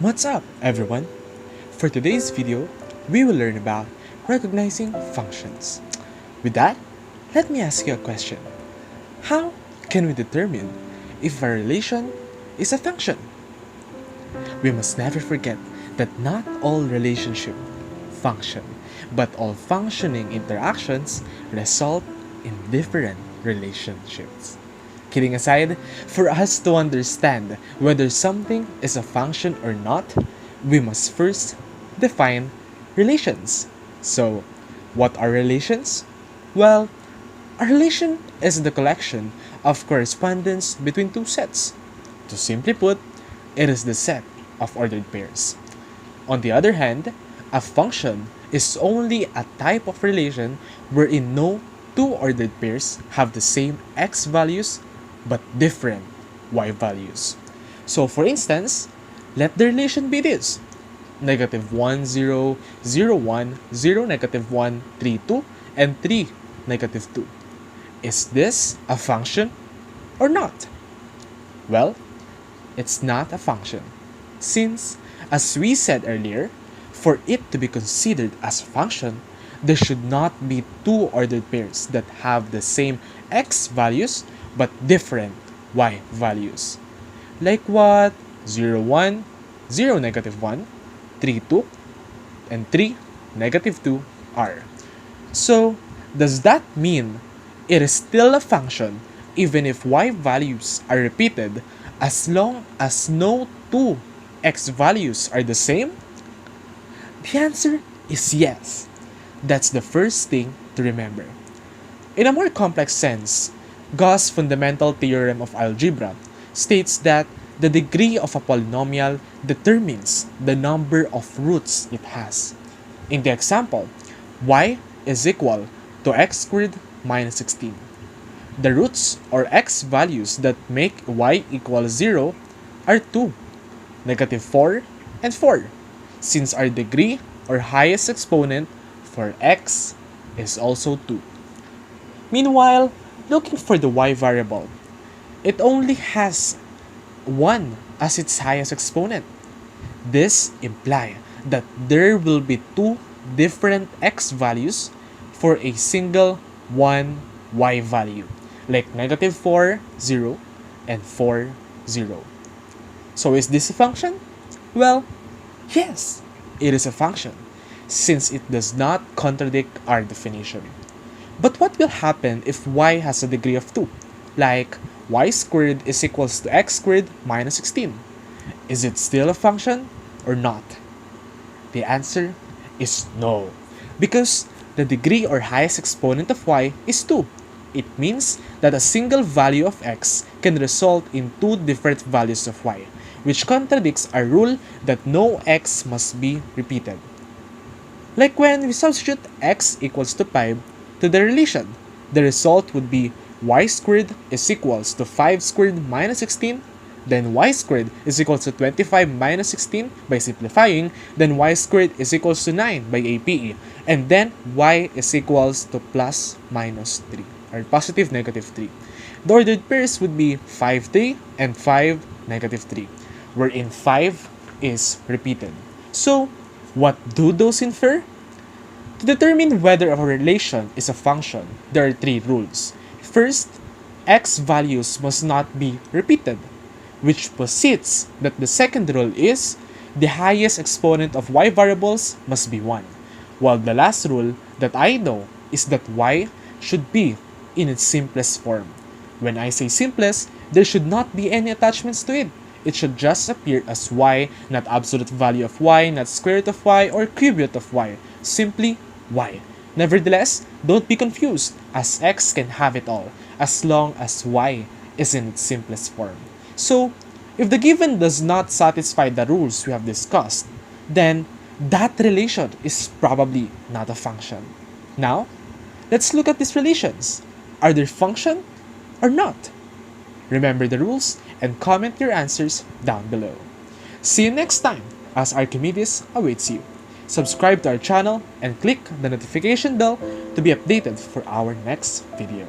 What's up, everyone? For today's video, we will learn about recognizing functions. With that, let me ask you a question. How can we determine if a relation is a function? We must never forget that not all relationships function, but all functioning interactions result in different relationships. Kidding aside, for us to understand whether something is a function or not, we must first define relations. So, what are relations? Well, a relation is the collection of correspondence between two sets. To simply put, it is the set of ordered pairs. On the other hand, a function is only a type of relation wherein no two ordered pairs have the same x values but different y values. So for instance, let the relation be this: negative 1, 0, 0, 1, 0, negative 1, 3, 2, and 3, negative 2. Is this a function or not? Well, it's not a function, since, as we said earlier, for it to be considered as a function, there should not be two ordered pairs that have the same x values but different y values. Like what 0, 1, 0, negative 1, 3, 2, and 3, negative 2 are. So, does that mean it is still a function even if y values are repeated as long as no two x values are the same? The answer is yes. That's the first thing to remember. In a more complex sense, Gauss' fundamental theorem of algebra states that the degree of a polynomial determines the number of roots it has. In the example, y is equal to x squared minus 16. The roots or x values that make y equal 0 are 2, negative 4, and 4, since our degree or highest exponent for x is also 2. Meanwhile, looking for the y variable, it only has 1 as its highest exponent. This implies that there will be two different x values for a single 1 y value, like negative 4, 0, and 4, 0. So is this a function? Well, yes, it is a function, since it does not contradict our definition. But what will happen if y has a degree of 2? Like y squared is equals to x squared minus 16. Is it still a function or not? The answer is no, because the degree or highest exponent of y is 2. It means that a single value of x can result in two different values of y, which contradicts our rule that no x must be repeated. Like when we substitute x equals to 5 to the relation, the result would be y squared is equals to 5 squared minus 16, then y squared is equals to 25 minus 16 by simplifying, then y squared is equals to 9 by APE, and then y is equals to plus minus 3, or positive negative 3. The ordered pairs would be 5, 3, and 5, negative 3, wherein 5 is repeated. So, what do those infer? To determine whether a relation is a function, there are three rules. First, x values must not be repeated, which posits that the second rule is the highest exponent of y variables must be 1, while the last rule that I know is that y should be in its simplest form. When I say simplest, there should not be any attachments to it. It should just appear as y, not absolute value of y, not square root of y, or cube root of y. Simply y. Nevertheless, don't be confused, as x can have it all, as long as y is in its simplest form. So, if the given does not satisfy the rules we have discussed, then that relation is probably not a function. Now, let's look at these relations. Are they function or not? Remember the rules and comment your answers down below. See you next time, as Archimedes awaits you. Subscribe to our channel and click the notification bell to be updated for our next video.